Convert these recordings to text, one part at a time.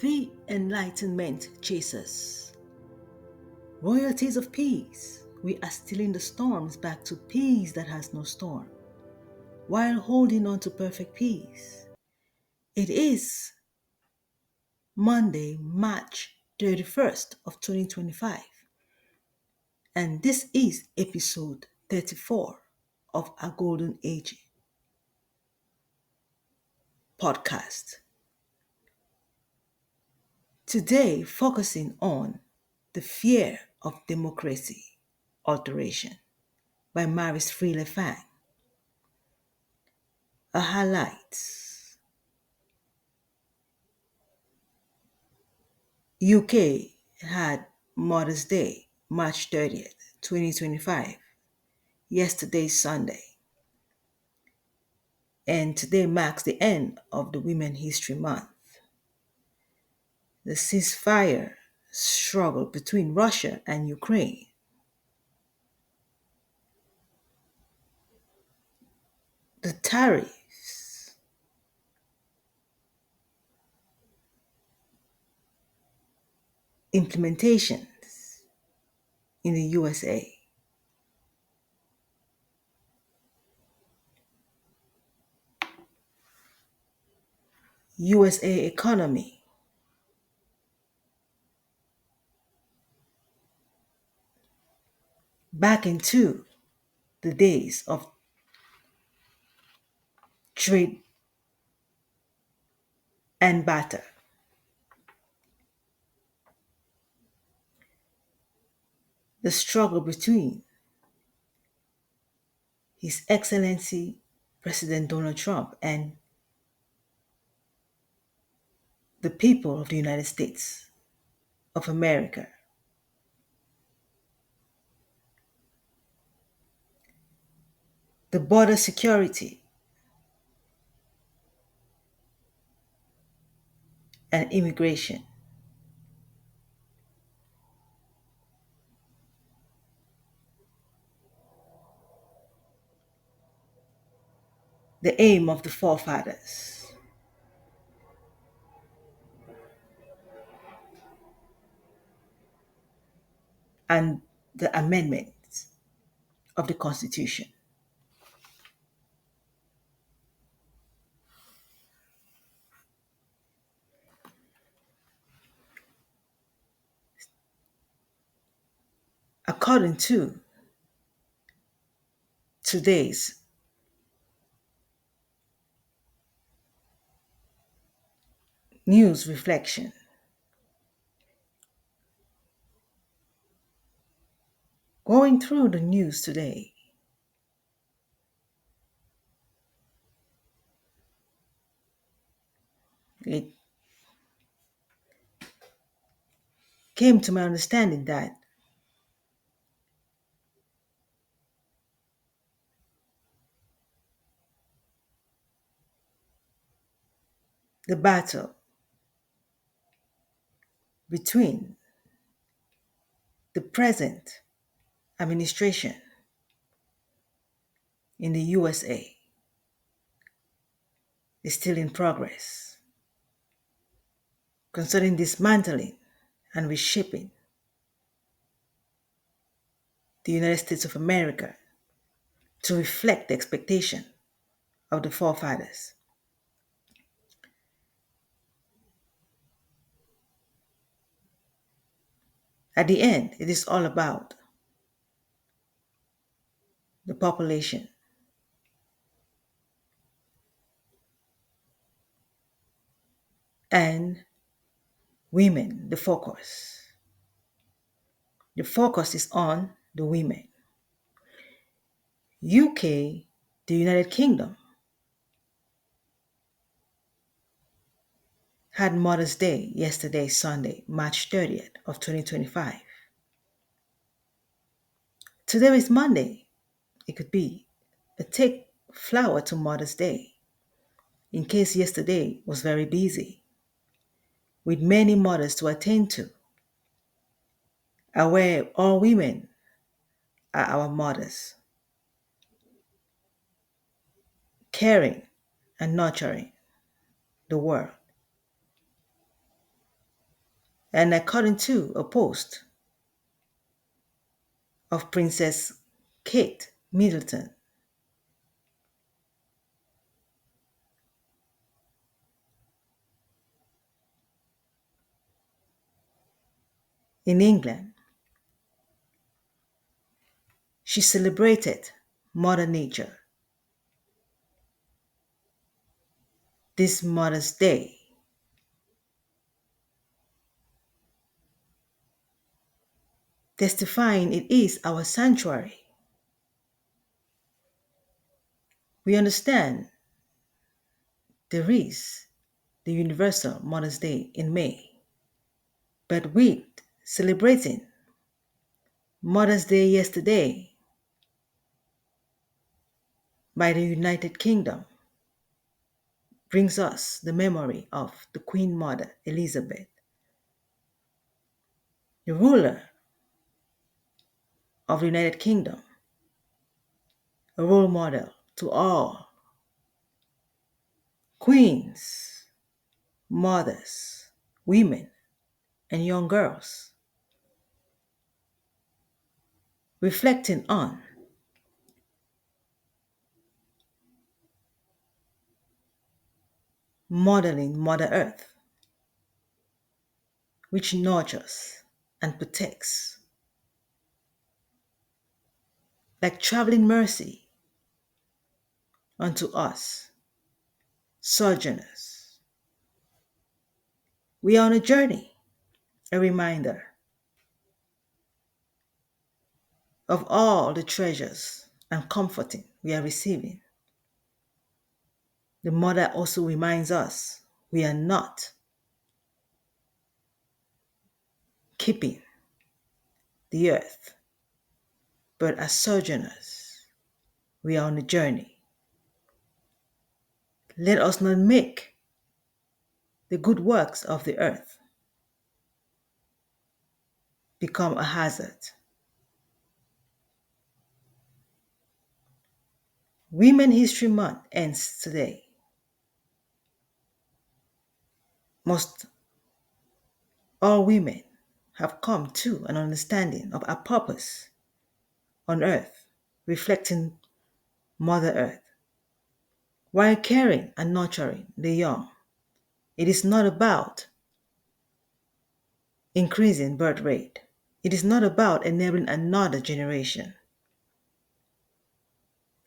The Enlightenment Chasers. Royalties of Peace. We are stealing the storms back to peace that has no storm, while holding on to perfect peace. It is Monday, March 31st of 2025, and this is episode 34 of our Golden Age podcast. Today, focusing on the fear of democracy alteration by Maris Freeler Fang. A highlights. UK had Mother's Day, March 30th, 2025, yesterday Sunday, and today marks the end of the Women History Month. The ceasefire struggle between Russia and Ukraine. The tariffs. Implementations in the USA. USA economy. Back into the days of trade and barter. The struggle between His Excellency President Donald Trump and the people of the United States of America. The border security and immigration. The aim of the forefathers. And the amendments of the Constitution. According to today's news reflection, going through the news today, it came to my understanding that the battle between the present administration in the USA is still in progress concerning dismantling and reshaping the United States of America to reflect the expectation of the forefathers. At the end, it is all about the population and women, the focus. The focus is on the women. UK, the United Kingdom, had Mother's Day yesterday, Sunday, March 30th of 2025. Today is Monday. It could be a take flower to Mother's Day, in case yesterday was very busy, with many mothers to attend to, aware all women are our mothers, caring and nurturing the world. And according to a post of Princess Kate Middleton, in England, she celebrated Mother Nature this Mother's Day, testifying it is our sanctuary. We understand there is the Universal Mother's Day in May, but with celebrating Mother's Day yesterday by the United Kingdom brings us the memory of the Queen Mother Elizabeth, the ruler of the United Kingdom, a role model to all queens, mothers, women, and young girls, reflecting on modeling Mother Earth, which nurtures and protects, like traveling mercy unto us, sojourners. We are on a journey, a reminder of all the treasures and comforting we are receiving. The mother also reminds us we are not keeping the earth, but as sojourners, we are on a journey. Let us not make the good works of the earth become a hazard. Women History Month ends today. Must all women have come to an understanding of our purpose on earth, reflecting Mother Earth, while caring and nurturing the young. It is not about increasing birth rate. It is not about enabling another generation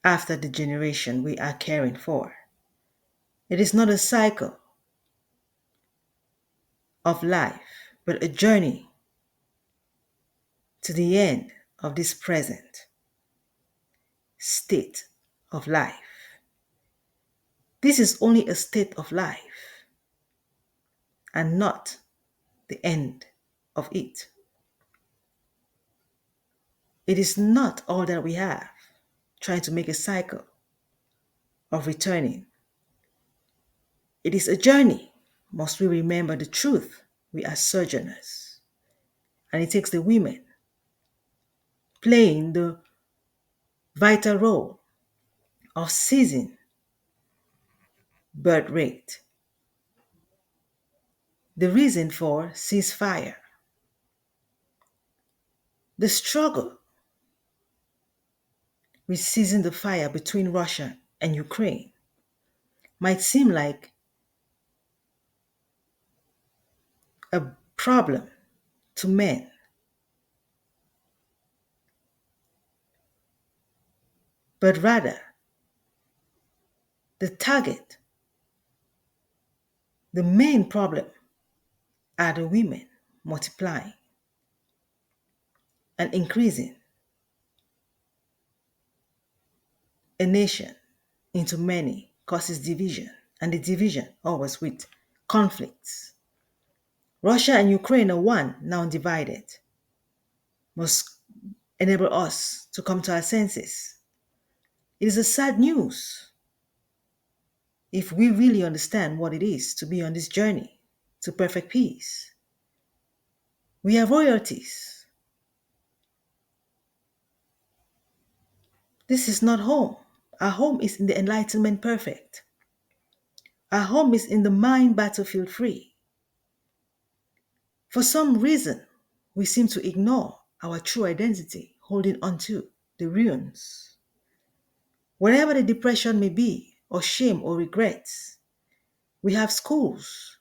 after the generation we are caring for. It is not a cycle of life, but a journey to the end of this present state of life. This is only a state of life and not the end of it. It is not all that we have, trying to make a cycle of returning. It is a journey. Must we remember the truth? We are sojourners. And it takes the women playing the vital role of seizing birth rate. The reason for ceasefire. The struggle with seizing the fire between Russia and Ukraine might seem like a problem to men, but rather the target, the main problem are the women multiplying and increasing a nation into many causes division, and the division always with conflicts. Russia and Ukraine are one, now divided, must enable us to come to our senses. It is a sad news if we really understand what it is to be on this journey to perfect peace. We are royalties. This is not home. Our home is in the enlightenment perfect. Our home is in the mind battlefield free. For some reason, we seem to ignore our true identity, holding on to the ruins. Wherever the depression may be, or shame or regrets, we have schools,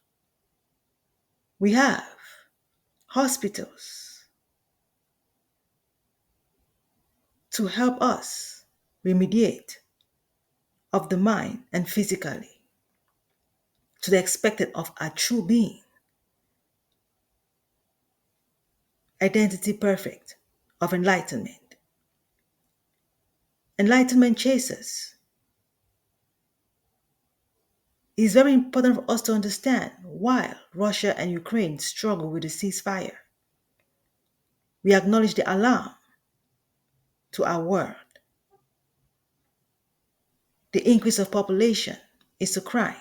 we have hospitals to help us remediate of the mind and physically to the expected of our true being, identity perfect of enlightenment. Enlightenment chases. It is very important for us to understand while Russia and Ukraine struggle with the ceasefire, we acknowledge the alarm to our world. The increase of population is a crime.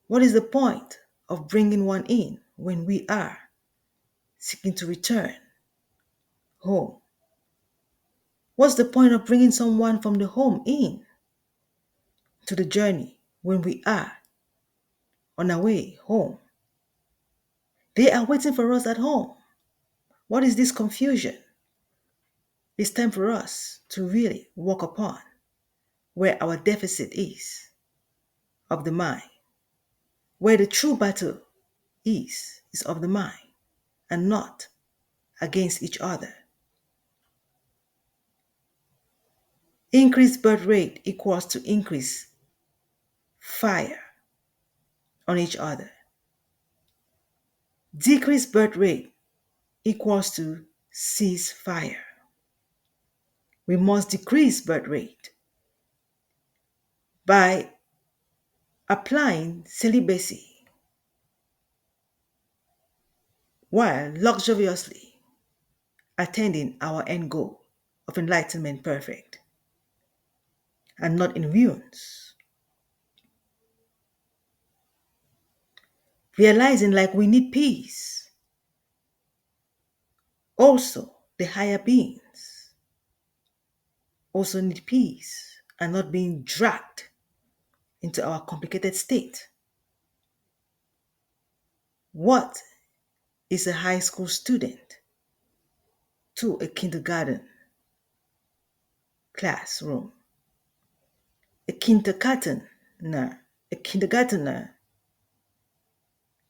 What is the point of bringing one in when we are seeking to return home? What's the point of bringing someone from the home in to the journey when we are on our way home? They are waiting for us at home. What is this confusion? It's time for us to really walk upon where our deficit is of the mind, where the true battle is of the mind and not against each other. Increased birth rate equals to increased fire on each other. Decreased birth rate equals to ceasefire. We must decrease birth rate by applying celibacy while luxuriously attending our end goal of enlightenment perfect and not in ruins. Realizing like we need peace. Also, the higher beings also need peace and not being dragged into our complicated state. What is a high school student to a kindergarten classroom? A kindergartner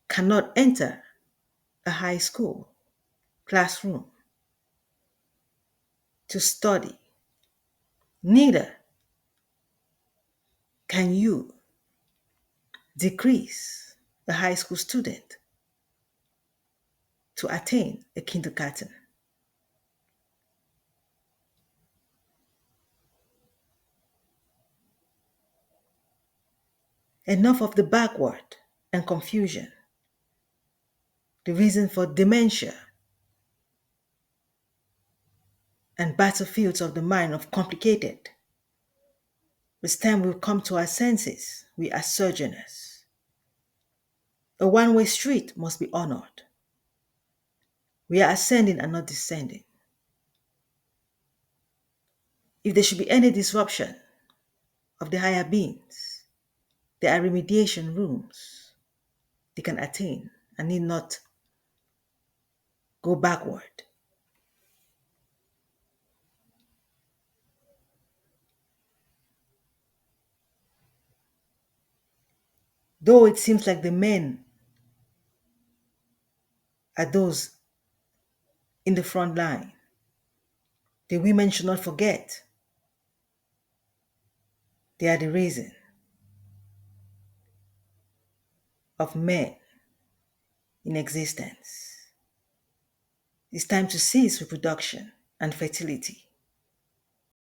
cannot enter a high school classroom to study. Neither can you decrease a high school student to attain a kindergarten. Enough of the backward and confusion. The reason for dementia and battlefields of the mind of complicated. It's time we come to our senses. We are sojourners. A one-way street must be honored. We are ascending and not descending. If there should be any disruption of the higher beings, there are remediation rooms they can attain and need not go backward. Though it seems like the men are those in the front line, the women should not forget they are the reason of men in existence. It's time to cease reproduction and fertility.